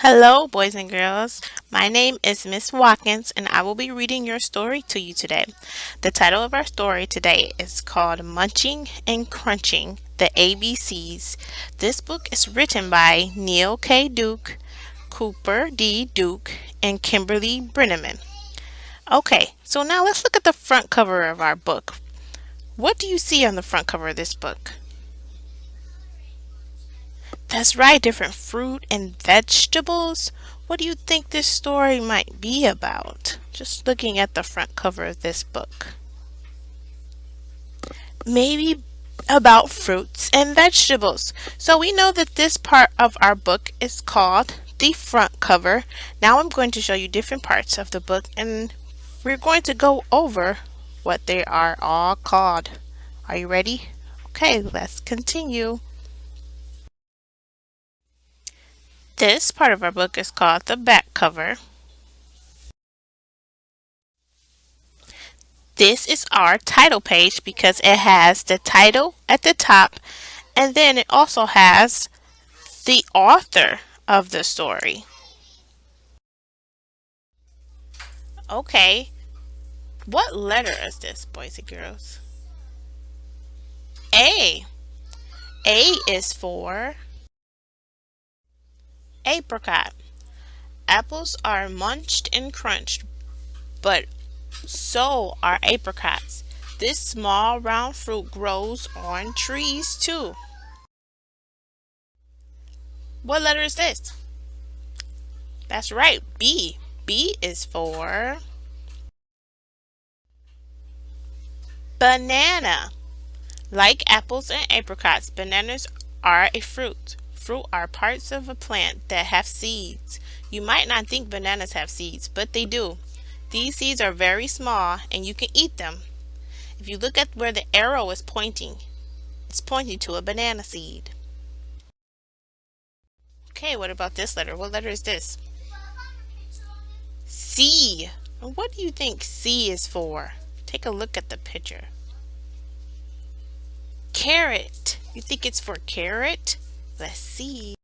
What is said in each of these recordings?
Hello, boys and girls. My name is Miss Watkins, and I will be reading your story to you today. The title of our story today is called Munching and Crunching the ABCs. This book is written by Neil K. Duke, Cooper D. Duke, and Kimberly Brenneman. Okay, so now let's look at the front cover of our book. What do you see on the front cover of this book? That's right, different fruit and vegetables. What do you think this story might be about? Just looking at the front cover of this book. Maybe about fruits and vegetables. So we know that this part of our book is called the front cover. Now I'm going to show you different parts of the book and we're going to go over what they are all called. Are you ready? Okay, let's continue. This part of our book is called the back cover. This is our title page because it has the title at the top and then it also has the author of the story. Okay, what letter is this, boys and girls? A. A is for apricot. Apples are munched and crunched, but so are apricots. This small round fruit grows on trees too. What letter is this? That's right, B. B is for banana. Like apples and apricots, bananas are a fruit. Fruit are parts of a plant that have seeds. You might not think bananas have seeds, but they do. These seeds are very small and you can eat them. If you look at where the arrow is pointing, it's pointing to a banana seed. Okay, what about this letter? What letter is this? C. What do you think C is for? Take a look at the picture. Carrot. You think it's for carrot? Let's see.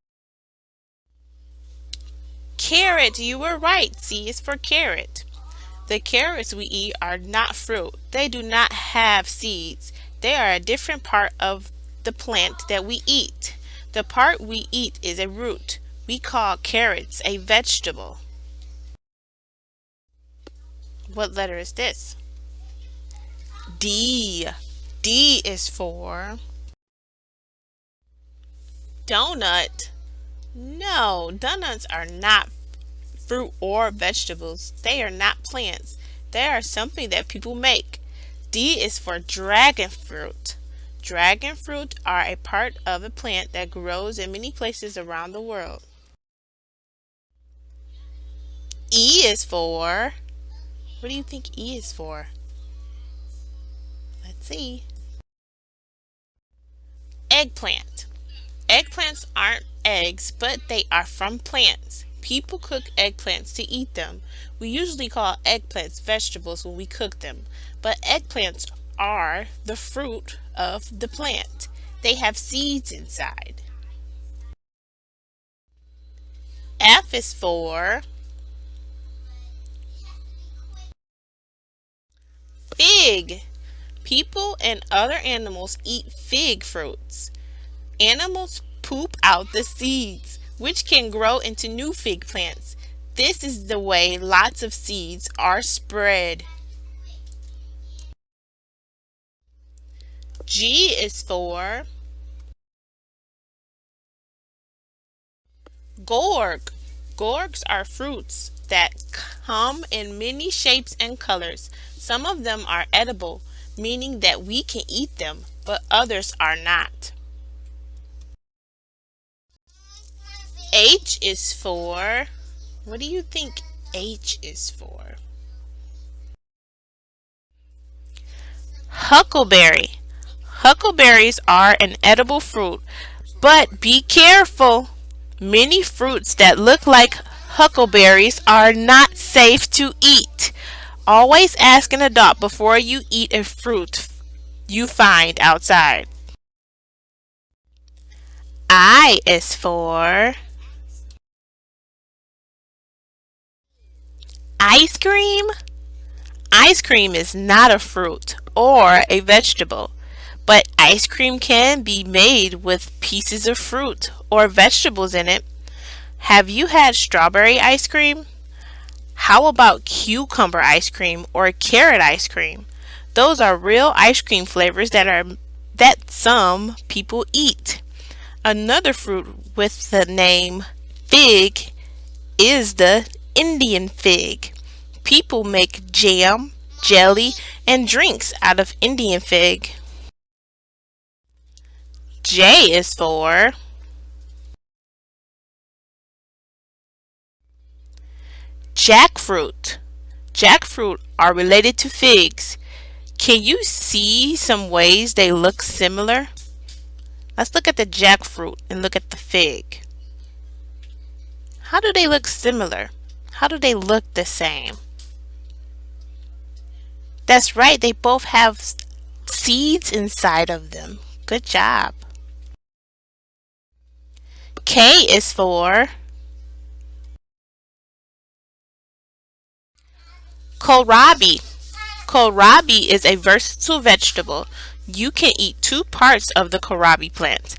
Carrot, you were right. C is for carrot. The carrots we eat are not fruit. They do not have seeds. They are a different part of the plant that we eat. The part we eat is a root. We call carrots a vegetable. What letter is this? D. D is for donut. No, donuts are not fruit or vegetables. They are not plants. They are something that people make. D is for dragon fruit. Dragon fruit are a part of a plant that grows in many places around the world. E is for, what do you think E is for? Let's see. Eggplant. Eggplants aren't eggs, but they are from plants. People cook eggplants to eat them. We usually call eggplants vegetables when we cook them, but eggplants are the fruit of the plant. They have seeds inside. F is for fig. People and other animals eat fig fruits. Animals poop out the seeds, which can grow into new fig plants. This is the way lots of seeds are spread. G is for gourd. Gourds are fruits that come in many shapes and colors. Some of them are edible, meaning that we can eat them, but others are not. H is for, what do you think H is for? Huckleberry. Huckleberries are an edible fruit, but be careful. Many fruits that look like huckleberries are not safe to eat. Always ask an adult before you eat a fruit you find outside. I is for Ice cream? Ice cream is not a fruit or a vegetable, but ice cream can be made with pieces of fruit or vegetables in it. Have you had strawberry ice cream? How about cucumber ice cream or carrot ice cream? Those are real ice cream flavors that some people eat. Another fruit with the name fig is the Indian fig. People make jam, jelly, and drinks out of Indian fig. J is for jackfruit. Jackfruit are related to figs. Can you see some ways they look similar? Let's look at the jackfruit and look at the fig. How do they look similar? How do they look the same? That's right, they both have seeds inside of them. Good job. K is for kohlrabi. Kohlrabi is a versatile vegetable. You can eat two parts of the kohlrabi plant,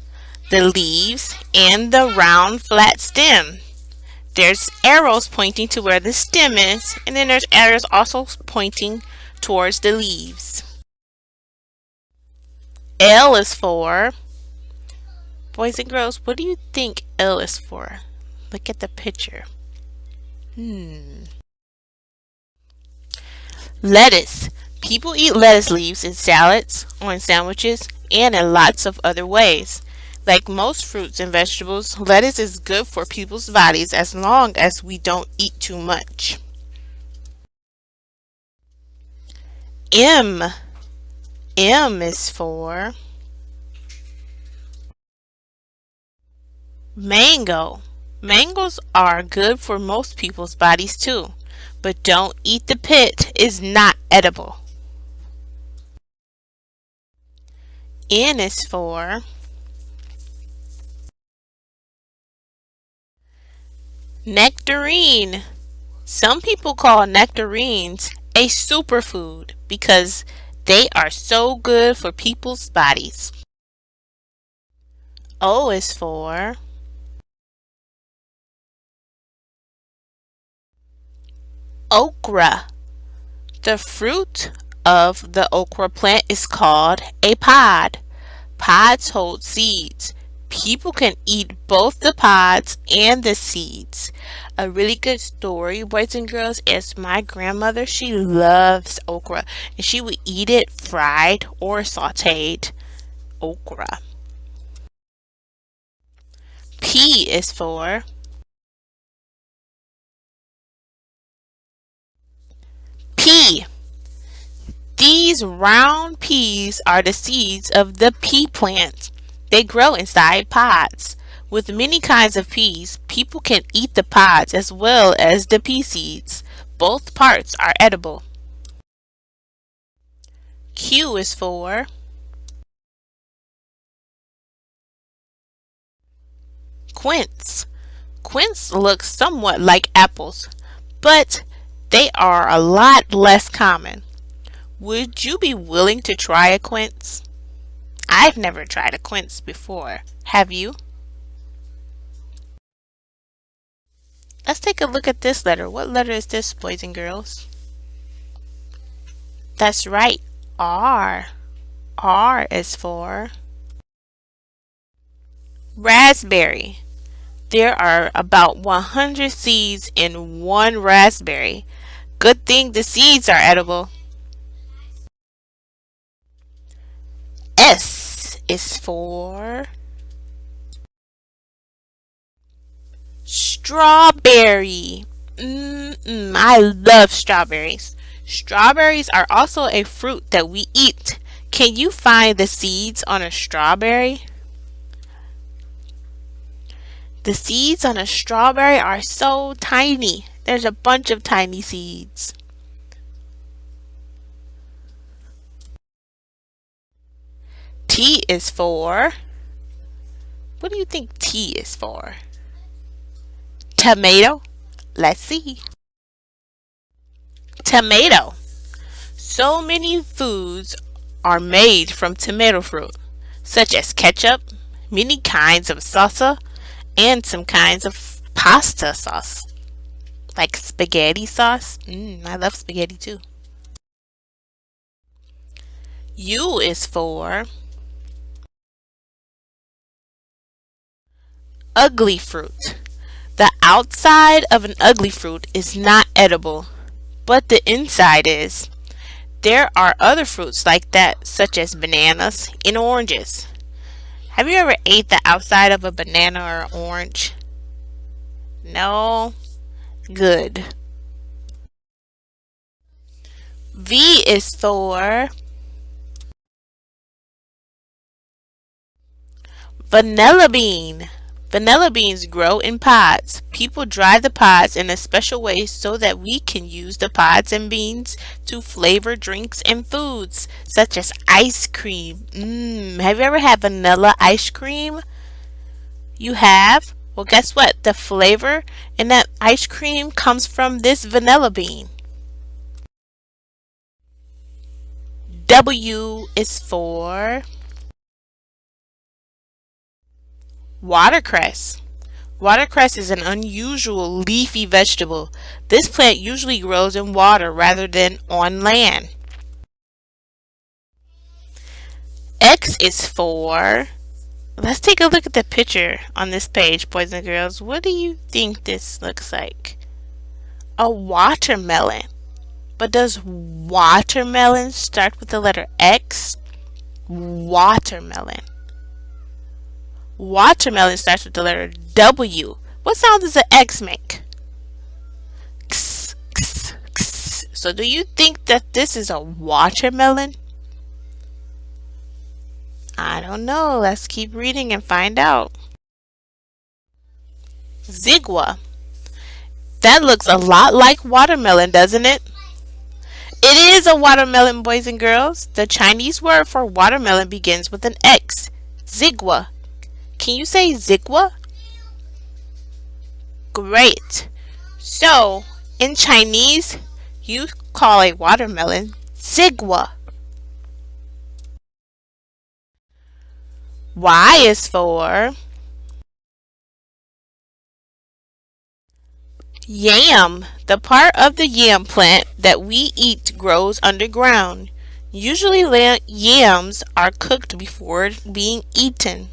the leaves and the round flat stem. There's arrows pointing to where the stem is, and then there's arrows also pointing towards the leaves. L is for, boys and girls, what do you think L is for? Look at the picture. Lettuce. People eat lettuce leaves in salads, on sandwiches, and in lots of other ways. Like most fruits and vegetables, lettuce is good for people's bodies as long as we don't eat too much. M. M is for mango. Mangoes are good for most people's bodies too, but don't eat the pit, is not edible. N is for nectarine. Some people call nectarines a superfood because they are so good for people's bodies. O is for okra. The fruit of the okra plant is called a pod. Pods hold seeds. People can eat both the pods and the seeds. A really good story, boys and girls, is my grandmother. She loves okra and she would eat it fried or sauteed. Okra. P is for pea. These round peas are the seeds of the pea plant. They grow inside pods. With many kinds of peas, people can eat the pods as well as the pea seeds. Both parts are edible. Q is for quince. Quince looks somewhat like apples, but they are a lot less common. Would you be willing to try a quince? I've never tried a quince before. Have you? Let's take a look at this letter. What letter is this, boys and girls? That's right, R. R is for raspberry. There are about 100 seeds in one raspberry. Good thing the seeds are edible. S is for strawberry. I love strawberries. Strawberries are also a fruit that we eat. Can you find the seeds on a strawberry? The seeds on a strawberry are so tiny. There's a bunch of tiny seeds. T is for, what do you think T is for? Tomato? Let's see. Tomato. So many foods are made from tomato fruit, such as ketchup, many kinds of salsa, and some kinds of pasta sauce, like spaghetti sauce. I love spaghetti too. U is for ugly fruit. The outside of an ugly fruit is not edible, but the inside is. There are other fruits like that, such as bananas and oranges. Have you ever ate the outside of a banana or an orange? No? Good. V is for vanilla bean. Vanilla beans grow in pods. People dry the pods in a special way so that we can use the pods and beans to flavor drinks and foods, such as ice cream. Have you ever had vanilla ice cream? You have? Well, guess what? The flavor in that ice cream comes from this vanilla bean. W is for watercress. Watercress is an unusual leafy vegetable. This plant usually grows in water rather than on land. X is for, let's take a look at the picture on this page, boys and girls. What do you think this looks like? A watermelon. But does watermelon start with the letter X? Watermelon. Watermelon starts with the letter W. What sound does the X make? X, x, x. So do you think that this is a watermelon? I don't know. Let's keep reading and find out. Zigua. That looks a lot like watermelon, doesn't it? It is a watermelon, boys and girls. The Chinese word for watermelon begins with an X. Zigua. Can you say zigua? Great. So, in Chinese, you call a watermelon zigua. Y is for yam. The part of the yam plant that we eat grows underground. Usually yams are cooked before being eaten.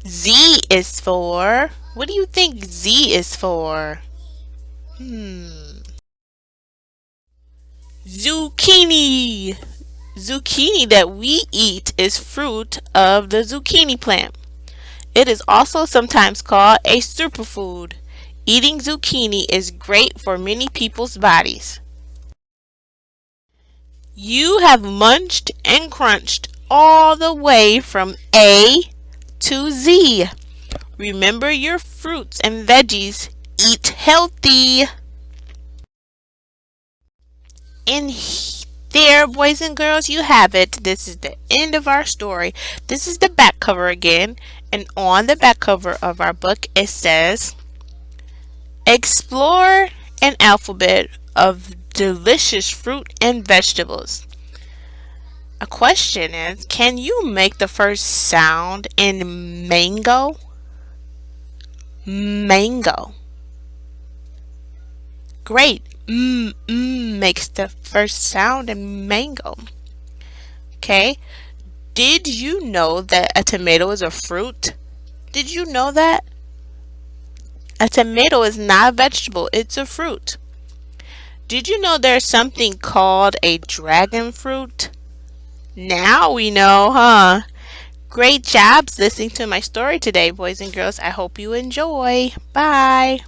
Z is for, what do you think Z is for? Zucchini. Zucchini that we eat is fruit of the zucchini plant. It is also sometimes called a superfood. Eating zucchini is great for many people's bodies. You have munched and crunched all the way from A to Z. Remember your fruits and veggies. Eat healthy. And there, boys and girls, you have it. This is the end of our story. This is the back cover again. And on the back cover of our book, it says, explore an alphabet of delicious fruit and vegetables. A question is, can you make the first sound in mango? Mango. Great. Makes the first sound in mango. Okay. Did you know that a tomato is a fruit? Did you know that? A tomato is not a vegetable, it's a fruit. Did you know there's something called a dragon fruit? Now we know, huh? Great jobs listening to my story today, boys and girls. I hope you enjoy. Bye.